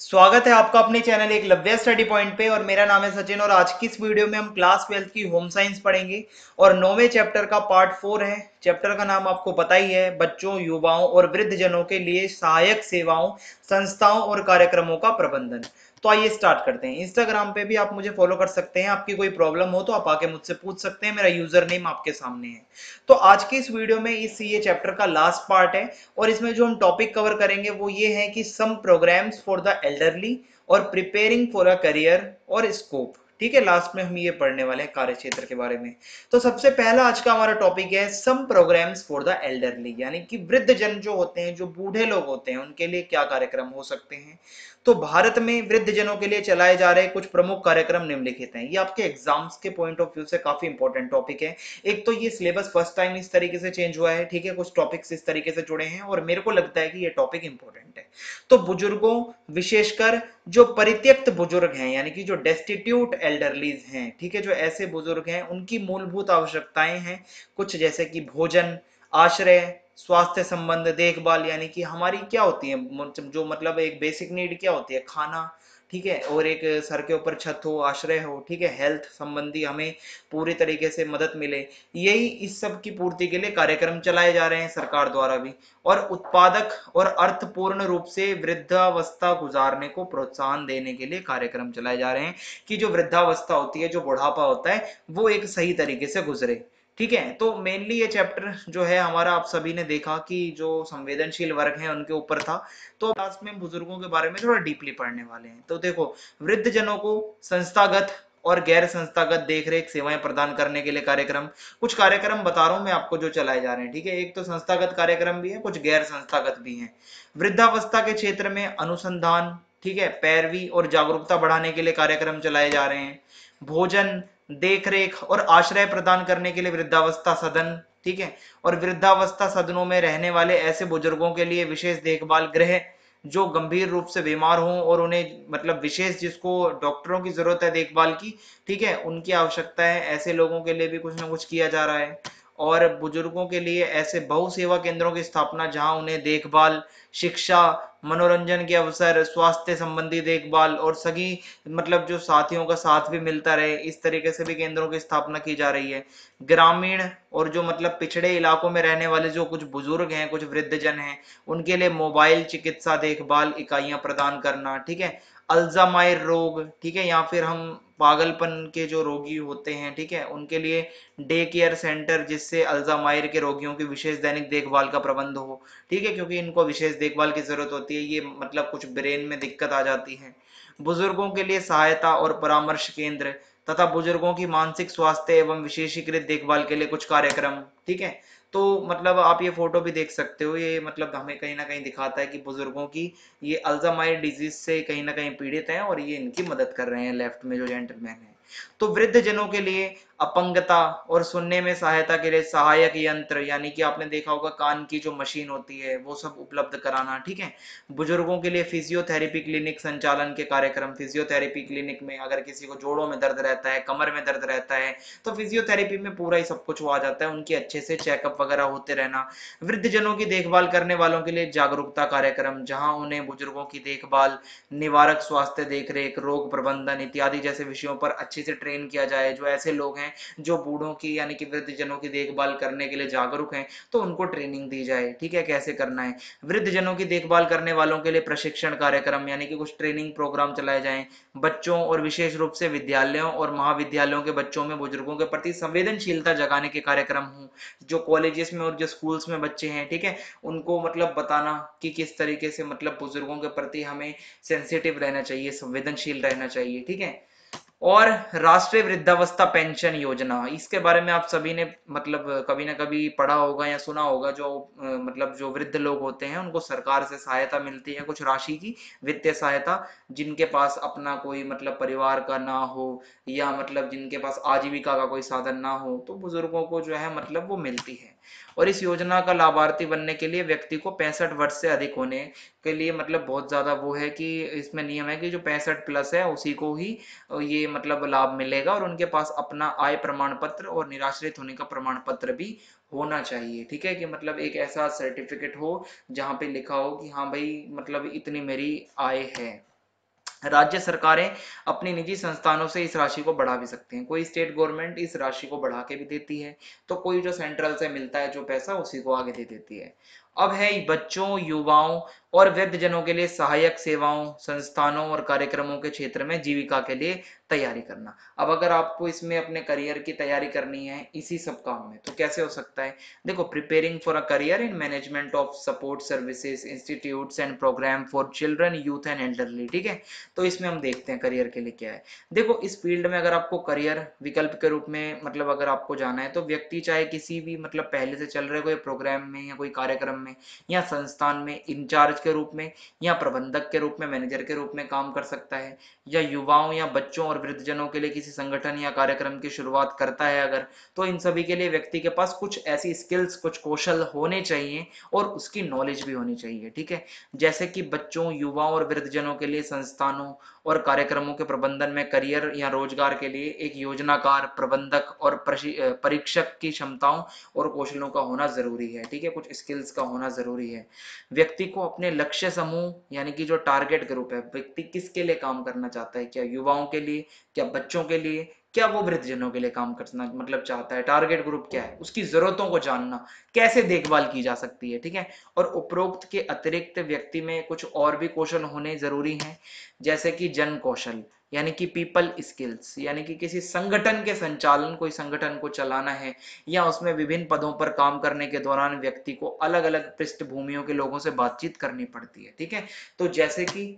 स्वागत है आपका अपने चैनल एकलव्य स्टडी पॉइंट पे। और मेरा नाम है सचिन और आज की इस वीडियो में हम क्लास 12 की होम साइंस पढ़ेंगे और 9वें चैप्टर का पार्ट 4 है। चैप्टर का नाम आपको पता ही है, बच्चों, युवाओं और वृद्धजनों के लिए सहायक सेवाओं, संस्थाओं और कार्यक्रमों का प्रबंधन। तो आइए स्टार्ट करते हैं। इंस्टाग्राम पे भी आप मुझे फॉलो कर सकते हैं। आपकी कोई प्रॉब्लम हो तो आप आके मुझसे पूछ सकते हैं। मेरा यूजर नेम आपके सामने है। तो आज की इस वीडियो में ये चैप्टर का लास्ट पार्ट है और इसमें जो हम टॉपिक कवर करेंगे वो ये है कि some programmes for the elderly और प्रिपेयरिंग फॉर अ करियर और स्कोप। ठीक है, लास्ट में हम ये पढ़ने वाले हैं कार्य क्षेत्र के बारे में। तो सबसे पहला आज का हमारा टॉपिक है some programmes for the elderly, यानी कि वृद्ध जन जो होते हैं, जो बूढ़े लोग होते हैं, उनके लिए क्या कार्यक्रम हो सकते हैं। तो भारत में वृद्ध जनों के लिए चलाए जा रहे कुछ प्रमुख कार्यक्रम निम्नलिखित हैं। ये आपके एग्जाम्स के पॉइंट ऑफ व्यू से काफी इंपॉर्टेंट टॉपिक है। एक तो ये सिलेबस फर्स्ट टाइम इस तरीके से चेंज हुआ है, ठीक है, कुछ टॉपिक्स इस तरीके से जुड़े हैं और मेरे को लगता है कि ये टॉपिक इंपॉर्टेंट है। तो बुजुर्गों, विशेषकर जो परित्यक्त बुजुर्ग हैं, यानी कि जो डेस्टिट्यूट एल्डरलीज हैं, ठीक है, जो ऐसे बुजुर्ग हैं, उनकी मूलभूत आवश्यकताएं हैं कुछ, जैसे कि भोजन, आश्रय, स्वास्थ्य संबंध देखभाल, यानी कि हमारी क्या होती है जो मतलब एक बेसिक नीड क्या होती है, खाना, ठीक है, और एक सर के ऊपर छत हो, आश्रय हो, ठीक है, हेल्थ संबंधी हमें पूरी तरीके से मदद मिले। यही इस सब की पूर्ति के लिए कार्यक्रम चलाए जा रहे हैं सरकार द्वारा भी। और उत्पादक और अर्थपूर्ण रूप से वृद्धावस्था गुजारने को प्रोत्साहन देने के लिए कार्यक्रम चलाए जा रहे हैं कि जो वृद्धावस्था होती है, जो बुढ़ापा होता है, वो एक सही तरीके से गुजरे। ठीक है, तो मेनली ये चैप्टर जो है हमारा, आप सभी ने देखा कि जो संवेदनशील वर्ग हैं उनके ऊपर था। तो क्लास में बुजुर्गों के बारे में थोड़ा डीपली पढ़ने वाले हैं। तो देखो, वृद्ध जनों को संस्थागत और गैर संस्थागत देखरेख सेवाएं प्रदान करने के लिए कार्यक्रम, कुछ कार्यक्रम बता रहा हूं मैं आपको जो चलाए जा रहे हैं। ठीक है, एक तो संस्थागत कार्यक्रम भी है, कुछ गैर संस्थागत भी हैं। वृद्धावस्था के क्षेत्र में अनुसंधान, ठीक है, पैरवी और जागरूकता बढ़ाने के लिए कार्यक्रम चलाए जा रहे हैं। भोजन, देखरेख और आश्रय प्रदान करने के लिए वृद्धावस्था सदन, ठीक है, और वृद्धावस्था सदनों में रहने वाले ऐसे बुजुर्गों के लिए विशेष देखभाल गृह, जो गंभीर रूप से बीमार हों और उन्हें मतलब विशेष, जिसको डॉक्टरों की जरूरत है देखभाल की, ठीक है, उनकी आवश्यकता है, ऐसे लोगों के लिए भी कुछ ना कुछ किया जा रहा है। और बुजुर्गों के लिए ऐसे बहु सेवा केंद्रों की स्थापना जहां उन्हें देखभाल, शिक्षा, मनोरंजन के अवसर, स्वास्थ्य संबंधी देखभाल और सभी मतलब जो साथियों का साथ भी मिलता रहे, इस तरीके से भी केंद्रों की स्थापना की जा रही है। ग्रामीण और जो मतलब पिछड़े इलाकों में रहने वाले जो कुछ बुजुर्ग हैं, कुछ वृद्धजन हैं, उनके लिए मोबाइल चिकित्सा देखभाल इकाइयां प्रदान करना, ठीक है। अल्जामायर रोग, ठीक है, या फिर हम पागलपन के जो रोगी होते हैं, ठीक है, उनके लिए डे केयर सेंटर, जिससे अल्जामायर के रोगियों की विशेष दैनिक देखभाल का प्रबंध हो, ठीक है, क्योंकि इनको विशेष देखभाल की जरूरत होती है, ये मतलब कुछ ब्रेन में दिक्कत आ जाती है। बुजुर्गों के लिए सहायता और परामर्श केंद्र तथा बुजुर्गों की मानसिक स्वास्थ्य एवं विशेषीकृत देखभाल के लिए कुछ कार्यक्रम, ठीक है। तो मतलब आप ये फोटो भी देख सकते हो, ये मतलब हमें कहीं ना कहीं दिखाता है कि बुजुर्गों की ये अल्जामाइर डिजीज से कहीं ना कहीं पीड़ित हैं और ये इनकी मदद कर रहे हैं, लेफ्ट में जो जेंटलमैन है। तो वृद्ध जनों के लिए अपंगता और सुनने में सहायता के लिए सहायक यंत्र, यानी कि आपने देखा होगा कान की जो मशीन होती है वो सब उपलब्ध कराना, ठीक है। बुजुर्गों के लिए फिजियोथेरेपी क्लिनिक संचालन के कार्यक्रम, फिजियोथेरेपी क्लिनिक में अगर किसी को जोड़ों में दर्द रहता है, कमर में दर्द रहता है, तो फिजियोथेरेपी में पूरा ही सब कुछ वो आ जाता है, उनकी अच्छे से चेकअप वगैरह होते रहना। वृद्ध जनों की देखभाल करने वालों के लिए जागरूकता कार्यक्रम, जहां उन्हें बुजुर्गों की देखभाल, निवारक स्वास्थ्य देखरेख, रोग प्रबंधन इत्यादि जैसे विषयों पर अच्छे से ट्रेन किया जाए। जो ऐसे लोग हैं जो बूढ़ों की यानी कि वृद्ध जनों की देखभाल करने के लिए जागरूक हैं, तो उनको ट्रेनिंग दी जाए, ठीक है, कैसे करना है। वृद्ध जनों की देखभाल करने वालों के लिए प्रशिक्षण कार्यक्रम, यानी कि कुछ ट्रेनिंग प्रोग्राम चलाए जाएं। बच्चों और विशेष रूप से विद्यालयों और महाविद्यालयों के बच्चों में बुजुर्गों के प्रति संवेदनशीलता जगाने के कार्यक्रम हों। जो कॉलेजेस में और जो स्कूल्स में बच्चे हैं, ठीक है, उनको मतलब बताना कि किस तरीके से मतलब बुजुर्गों के प्रति हमें सेंसिटिव रहना चाहिए, संवेदनशील रहना चाहिए, ठीक है। और राष्ट्रीय वृद्धावस्था पेंशन योजना, इसके बारे में आप सभी ने मतलब कभी ना कभी पढ़ा होगा या सुना होगा। जो मतलब जो वृद्ध लोग होते हैं उनको सरकार से सहायता मिलती है, कुछ राशि की वित्तीय सहायता, जिनके पास अपना कोई मतलब परिवार का ना हो या मतलब जिनके पास आजीविका का कोई साधन ना हो, तो बुजुर्गों को जो है मतलब वो मिलती है। और इस योजना का लाभार्थी बनने के लिए व्यक्ति को 65 वर्ष से अधिक होने के लिए मतलब बहुत ज्यादा वो है कि इसमें नियम है कि जो 65 प्लस है उसी को ही ये मतलब लाभ मिलेगा, और उनके पास अपना आय प्रमाण पत्र और निराश्रित होने का प्रमाण पत्र भी होना चाहिए, ठीक है, कि मतलब एक ऐसा सर्टिफिकेट हो जहाँ पे लिखा हो कि हाँ भाई मतलब इतनी मेरी आय है। राज्य सरकारें अपनी निजी संस्थानों से इस राशि को बढ़ा भी सकते हैं, कोई स्टेट गवर्नमेंट इस राशि को बढ़ा के भी देती है, तो कोई जो सेंट्रल से मिलता है जो पैसा उसी को आगे दे देती है। अब है बच्चों, युवाओं और वृद्धजनों के लिए सहायक सेवाओं, संस्थानों और कार्यक्रमों के क्षेत्र में जीविका के लिए तैयारी करना। अब अगर आपको इसमें अपने करियर की तैयारी करनी है इसी सब काम में, तो कैसे हो सकता है? देखो, preparing for a career in management of support services institutes and programme for children, youth and elderly, ठीक है। तो इसमें हम देखते हैं करियर के लिए क्या है। देखो, इस फील्ड में अगर आपको करियर विकल्प के रूप में मतलब अगर आपको जाना है, तो व्यक्ति चाहे किसी भी मतलब पहले से चल रहे कोई प्रोग्राम में या कोई कार्यक्रम में या संस्थान में इंचार्ज के रूप में या प्रबंधक के रूप में, मैनेजर के रूप में काम कर सकता है, या युवाओं या बच्चों और वृद्धजनों के लिए किसी संगठन या कार्यक्रम की शुरुआत करता है अगर, तो इन सभी के लिए व्यक्ति के पास कुछ ऐसी स्किल्स, कुछ कौशल होने चाहिए और उसकी नॉलेज भी होनी चाहिए, ठीक है। जैसे कि बच्चों, युवाओं और वृद्धजनों के लिए संस्थानों और कार्यक्रमों के प्रबंधन में करियर या रोजगार के लिए एक योजनाकार, प्रबंधक और परीक्षक की क्षमताओं और कौशलों का होना जरूरी है, ठीक है, कुछ स्किल्स का होना जरूरी है। व्यक्ति को अपने लक्ष्य समूह यानी कि जो टारगेट ग्रुप है, व्यक्ति किसके लिए काम करना चाहता है, क्या युवाओं के लिए, क्या बच्चों के लिए, क्या वो वृद्धजनों के लिए काम करना मतलब चाहता है, टारगेट ग्रुप क्या है, उसकी जरूरतों को जानना, कैसे देखभाल की जा सकती है, ठीक है। और उपरोक्त के अतिरिक्त व्यक्ति में कुछ और भी कौशल होने जरूरी हैं, जैसे कि जन कौशल यानी कि पीपल स्किल्स, यानी कि किसी संगठन के संचालन, कोई संगठन को चलाना है या उसमें विभिन्न पदों पर काम करने के दौरान व्यक्ति को अलग अलग पृष्ठभूमियों के लोगों से बातचीत करनी पड़ती है, ठीक है। तो जैसे कि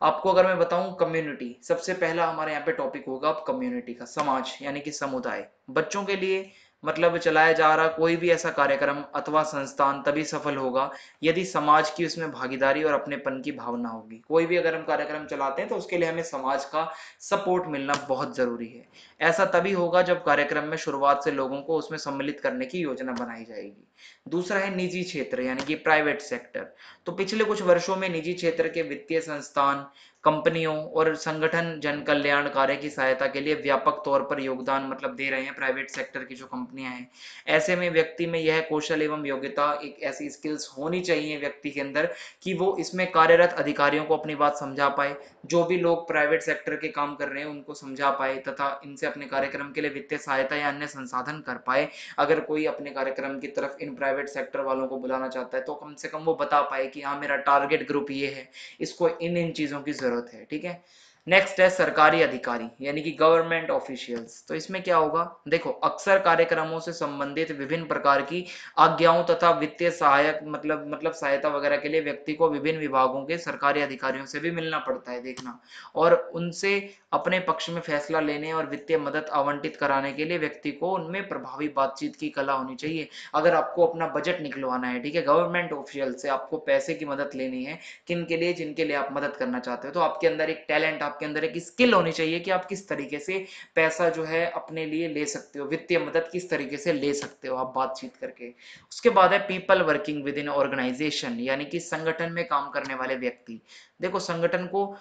आपको अगर मैं बताऊं कम्युनिटी, सबसे पहला हमारे यहाँ पे टॉपिक होगा अब कम्युनिटी का, समाज यानी कि समुदाय। बच्चों के लिए मतलब चलाया जा रहा कोई भी ऐसा कार्यक्रम अथवा संस्थान तभी सफल होगा यदि समाज की उसमें भागीदारी और अपनेपन की भावना होगी। कोई भी अगर हम कार्यक्रम चलाते हैं तो उसके लिए हमें समाज का सपोर्ट मिलना बहुत जरूरी है। ऐसा तभी होगा जब कार्यक्रम में शुरुआत से लोगों को उसमें सम्मिलित करने की योजना बनाई जाएगी। दूसरा है निजी क्षेत्र यानी कि प्राइवेट सेक्टर। तो पिछले कुछ वर्षों में निजी क्षेत्र के वित्तीय संस्थान, कंपनियों और संगठन जन कल्याण कार्य की सहायता के लिए व्यापक तौर पर योगदान मतलब दे रहे हैं, प्राइवेट सेक्टर की जो कंपनियां हैं। ऐसे में व्यक्ति में यह कौशल एवं योग्यता, एक ऐसी स्किल्स होनी चाहिए व्यक्ति के अंदर कि वो इसमें कार्यरत अधिकारियों को अपनी बात समझा पाए, जो भी लोग प्राइवेट सेक्टर के काम कर रहे हैं उनको समझा पाए तथा इनसे अपने कार्यक्रम के लिए वित्तीय सहायता या अन्य संसाधन कर पाए। अगर कोई अपने कार्यक्रम की तरफ इन प्राइवेट सेक्टर वालों को बुलाना चाहता है तो कम से कम वो बता पाए कि हाँ मेरा टारगेट ग्रुप ये है, इसको इन इन चीजों की जरूरत है, ठीक है। नेक्स्ट है सरकारी अधिकारी यानी कि गवर्नमेंट ऑफिशियल्स। तो इसमें क्या होगा, देखो अक्सर कार्यक्रमों से संबंधित विभिन्न प्रकार की आज्ञाओं तथा वित्तीय सहायक मतलब सहायता वगैरह के लिए व्यक्ति को विभिन्न विभागों के सरकारी अधिकारियों से भी मिलना पड़ता है, देखना, और उनसे अपने पक्ष में फैसला लेने और वित्तीय मदद आवंटित कराने के लिए व्यक्ति को उनमें प्रभावी बातचीत की कला होनी चाहिए। अगर आपको अपना बजट निकलवाना है, ठीक है, गवर्नमेंट ऑफिशियल से आपको पैसे की मदद लेनी है, किन के लिए, जिनके लिए आप मदद करना चाहते हो, तो आपके अंदर एक टैलेंट, आपके अंदर एक स्किल होनी चाहिए कि आप किस तरीके से पैसा जो है अपने लिए ले सकते हो, वित्तीय मदद किस तरीके से ले सकते हो आप बातचीत करके। उसके बाद है people working with in organisation यानी कि संगठन में काम करने वाले व्यक्ति। देखो संगठन को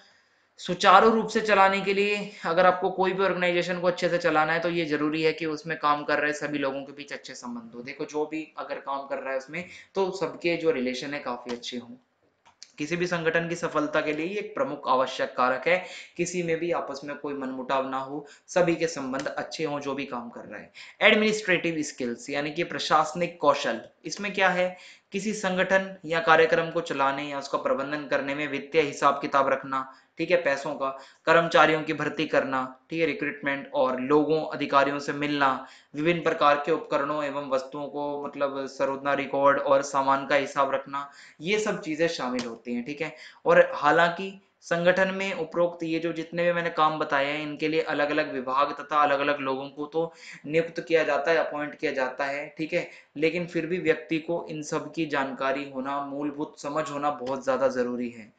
सुचारू रूप से चलाने के लिए अगर आपको कोई भी ऑर्गेनाइजेशन को अच्छे से चलाना है तो ये जरूरी है कि उसमें काम कर रहे सभी लोगों के बीच अच्छे संबंध हो। देखो जो भी अगर काम कर रहा है उसमें तो सबके जो रिलेशन है काफी अच्छे हों। किसी भी संगठन की सफलता के लिए ये एक प्रमुख आवश्यक कारक है, किसी में भी आपस में कोई मनमुटाव ना हो, सभी के संबंध अच्छे हों जो भी काम कर रहा है। एडमिनिस्ट्रेटिव स्किल्स यानी कि प्रशासनिक कौशल। इसमें क्या है, किसी संगठन या कार्यक्रम को चलाने या उसका प्रबंधन करने में वित्तीय हिसाब किताब रखना, ठीक है, पैसों का, कर्मचारियों की भर्ती करना, ठीक है, रिक्रूटमेंट, और लोगों अधिकारियों से मिलना, विभिन्न प्रकार के उपकरणों एवं वस्तुओं को मतलब संरोधना, रिकॉर्ड और सामान का हिसाब रखना, ये सब चीजें शामिल होती हैं, ठीक है। और हालांकि संगठन में उपरोक्त ये जो जितने भी मैंने काम बताए हैं इनके लिए अलग अलग विभाग तथा अलग अलग लोगों को तो नियुक्त किया जाता है, अपॉइंट किया जाता है, ठीक है, लेकिन फिर भी व्यक्ति को इन सब की जानकारी होना, मूलभूत समझ होना बहुत ज्यादा जरूरी है।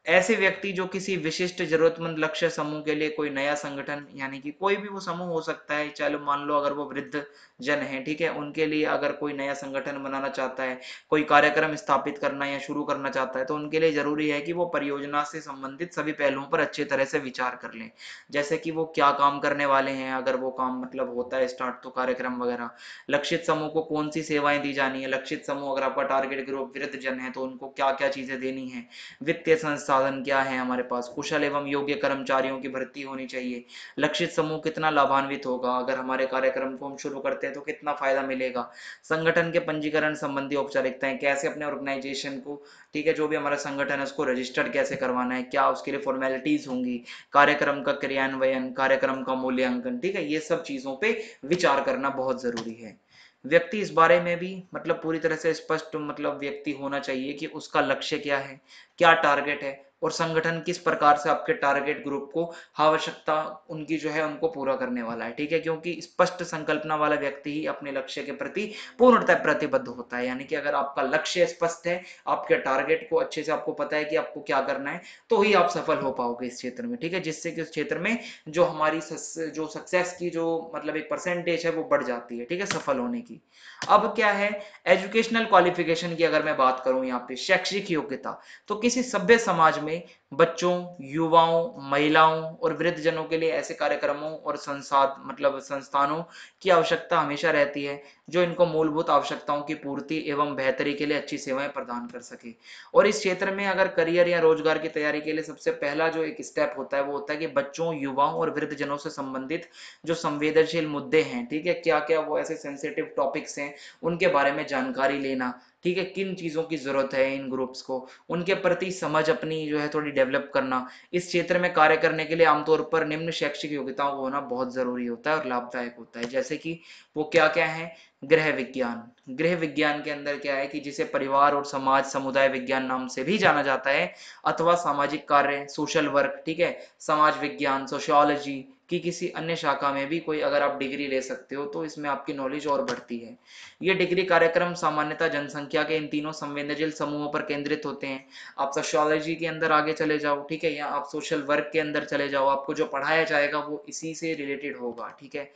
ऐसे व्यक्ति जो किसी विशिष्ट जरूरतमंद लक्ष्य समूह के लिए कोई नया संगठन यानी कि कोई भी वो समूह हो सकता है, चलो मान लो अगर वो वृद्ध जन है, ठीक है, उनके लिए अगर कोई नया संगठन बनाना चाहता है, कोई कार्यक्रम स्थापित करना या शुरू करना चाहता है, तो उनके लिए जरूरी है कि वो परियोजना से संबंधित सभी पहलुओं पर अच्छे तरह से विचार कर लें। जैसे कि वो क्या काम करने वाले हैं, अगर वो काम मतलब होता है स्टार्ट तो कार्यक्रम वगैरह, लक्षित समूह को कौन सी सेवाएं दी जानी है, लक्षित समूह अगर आपका टारगेट ग्रुप वृद्ध जन है तो उनको क्या क्या चीजें देनी है, वित्तीय संस्था साधन क्या है हमारे पास, कुशल एवं योग्य कर्मचारियों की भर्ती होनी चाहिए, लक्षित समूह कितना लाभान्वित होगा, अगर हमारे कार्यक्रम को हम शुरू करते हैं तो कितना फायदा मिलेगा, संगठन के पंजीकरण संबंधी औपचारिकताएं, कैसे अपने ऑर्गेनाइजेशन को, ठीक है, जो भी हमारा संगठन है उसको रजिस्टर्ड कैसे करवाना है, क्या उसके लिए फॉर्मेलिटीज होंगी, कार्यक्रम का क्रियान्वयन, कार्यक्रम का मूल्यांकन, ठीक है, ये सब चीजों पे विचार करना बहुत जरूरी है। व्यक्ति इस बारे में भी मतलब पूरी तरह से स्पष्ट मतलब व्यक्ति होना चाहिए कि उसका लक्ष्य क्या है, क्या टारगेट है, और संगठन किस प्रकार से आपके टारगेट ग्रुप को आवश्यकता उनकी जो है उनको पूरा करने वाला है, ठीक है, क्योंकि स्पष्ट संकल्पना वाला व्यक्ति ही अपने लक्ष्य के प्रति पूर्णतः प्रतिबद्ध होता है। यानी कि अगर आपका लक्ष्य स्पष्ट है, आपके टारगेट को अच्छे से आपको पता है कि आपको क्या करना है, तो ही आप सफल हो पाओगे इस क्षेत्र में, ठीक है, जिससे कि उस क्षेत्र में जो हमारी जो सक्सेस की जो मतलब एक परसेंटेज है वो बढ़ जाती है, ठीक है, सफल होने की। अब क्या है, एजुकेशनल क्वालिफिकेशन की अगर मैं बात करूं, यहाँ पे शैक्षिक योग्यता, तो किसी सभ्य समाज में बच्चों, युवाओं, महिलाओं और वृद्ध जनों के लिए ऐसे कार्यक्रमों और संस्थानों की आवश्यकता हमेशा रहती है जो इनको मूलभूत आवश्यकताओं की पूर्ति एवं बेहतरी के लिए अच्छी सेवाएं प्रदान कर सके। और इस क्षेत्र में अगर करियर या रोजगार की तैयारी के लिए सबसे पहला जो एक स्टेप होता है वो होता है कि बच्चों, युवाओं और वृद्ध जनों से संबंधित जो संवेदनशील मुद्दे हैं, ठीक है, क्या क्या वो ऐसे सेंसिटिव टॉपिक्स हैं उनके बारे में जानकारी लेना, ठीक है, किन चीजों की जरूरत है इन ग्रुप्स को, उनके प्रति समझ अपनी जो है थोड़ी डेवलप करना। इस क्षेत्र में कार्य करने के लिए आमतौर पर निम्न शैक्षिक योग्यताओं को होना बहुत जरूरी होता है और लाभदायक होता है। जैसे कि वो क्या क्या है, गृह विज्ञान, गृह विज्ञान के अंदर क्या है कि जिसे परिवार और समाज समुदाय विज्ञान नाम से भी जाना जाता है, अथवा सामाजिक कार्य, सोशल वर्क, ठीक है, समाज विज्ञान, सोशियोलॉजी की किसी अन्य शाखा में भी कोई अगर आप डिग्री ले सकते हो तो इसमें आपकी नॉलेज और बढ़ती है। ये डिग्री कार्यक्रम सामान्यतः जनसंख्या के इन तीनों संवेदनशील समूहों पर केंद्रित होते हैं। आप सोशियोलॉजी के अंदर आगे चले जाओ, ठीक है, या आप सोशल वर्क के अंदर चले जाओ, आपको जो पढ़ाया जाएगा वो इसी से रिलेटेड होगा, ठीक है।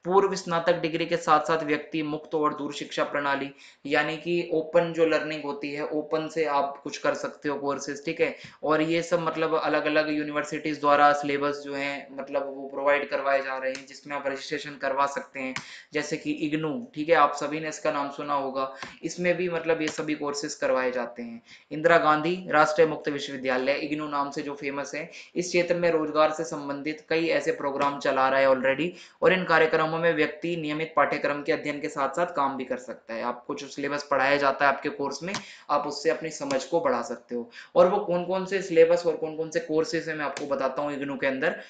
पूर्व स्नातक डिग्री के साथ साथ व्यक्ति मुक्त और दूर शिक्षा प्रणाली, यानी कि ओपन जो लर्निंग होती है, ओपन से आप कुछ कर सकते हो कोर्सेज, ठीक है, और ये सब मतलब अलग अलग यूनिवर्सिटीज द्वारा सिलेबस जो है मतलब वो प्रोवाइड करवाए जा रहे हैं जिसमें आप रजिस्ट्रेशन करवा सकते हैं। जैसे कि इग्नू, ठीक है, आप सभी ने इसका नाम सुना होगा, इसमें भी मतलब ये सभी कोर्सेज करवाए जाते हैं। इंदिरा गांधी राष्ट्रीय मुक्त विश्वविद्यालय इग्नू नाम से जो फेमस है, इस क्षेत्र में रोजगार से संबंधित कई ऐसे प्रोग्राम चला रहा है ऑलरेडी, और इन कार्यक्रमों में व्यक्ति नियमित पाठ्यक्रम के अध्ययन के साथ साथ काम भी कर सकता है। आपको जो सिलेबस पढ़ाया जाता है आपके कोर्स में, आप उससे अपनी समझ को बढ़ा सकते हो। और वो कौन कौन से सिलेबस और कौन कौन से कोर्सेज है मैं आपको बताता हूँ इग्नू के अंदर।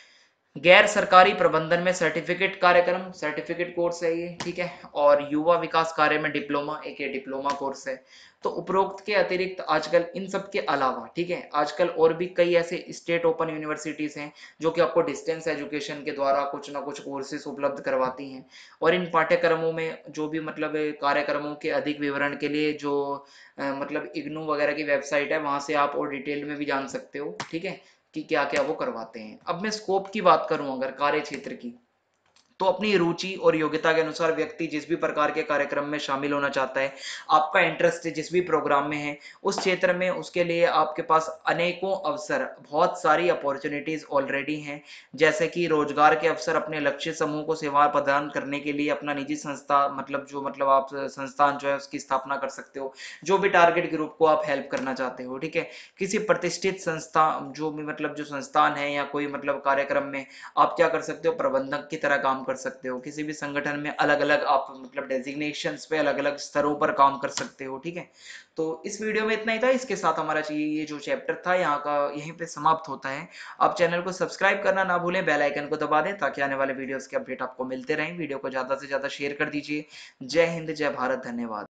गैर सरकारी प्रबंधन में सर्टिफिकेट कार्यक्रम, सर्टिफिकेट कोर्स है ये, ठीक है, और युवा विकास कार्य में डिप्लोमा, एक ये डिप्लोमा कोर्स है। तो उपरोक्त के अतिरिक्त आजकल इन सब के अलावा, ठीक है, आजकल और भी कई ऐसे स्टेट ओपन यूनिवर्सिटीज हैं जो कि आपको डिस्टेंस एजुकेशन के द्वारा कुछ ना कुछ कोर्सेज उपलब्ध करवाती हैं। और इन पाठ्यक्रमों में जो भी मतलब कार्यक्रमों के अधिक विवरण के लिए जो मतलब इग्नू वगैरह की वेबसाइट है वहां से आप और डिटेल में भी जान सकते हो, ठीक है, कि क्या क्या वो करवाते हैं। अब मैं स्कोप की बात करूं अगर कार्य क्षेत्र की, तो अपनी रुचि और योग्यता के अनुसार व्यक्ति जिस भी प्रकार के कार्यक्रम में शामिल होना चाहता है, आपका इंटरेस्ट जिस भी प्रोग्राम में है उस क्षेत्र में, उसके लिए आपके पास अनेकों अवसर, बहुत सारी अपॉर्चुनिटीज ऑलरेडी हैं। जैसे कि रोजगार के अवसर, अपने लक्ष्य समूह को सेवा प्रदान करने के लिए अपना निजी संस्था मतलब आप संस्थान जो है उसकी स्थापना कर सकते हो, जो भी टारगेट ग्रुप को आप हेल्प करना चाहते हो, ठीक है। किसी प्रतिष्ठित संस्था जो भी मतलब जो संस्थान है या कोई मतलब कार्यक्रम में आप क्या कर सकते हो, प्रबंधक की तरह काम कर सकते हो। किसी भी संगठन में अलग अलग आप मतलब डेजिग्नेशंस पे अलग अलग स्तरों पर काम कर सकते हो, ठीक है। तो इस वीडियो में इतना ही था, इसके साथ हमारा ये जो चैप्टर था यहाँ का यहीं पे समाप्त होता है। आप चैनल को सब्सक्राइब करना ना भूलें, बेल आइकन को दबा दें ताकि आने वाले वीडियोस के अपडेट आपको मिलते रहें। वीडियो को ज्यादा से ज्यादा शेयर कर दीजिए। जय हिंद, जय भारत, धन्यवाद।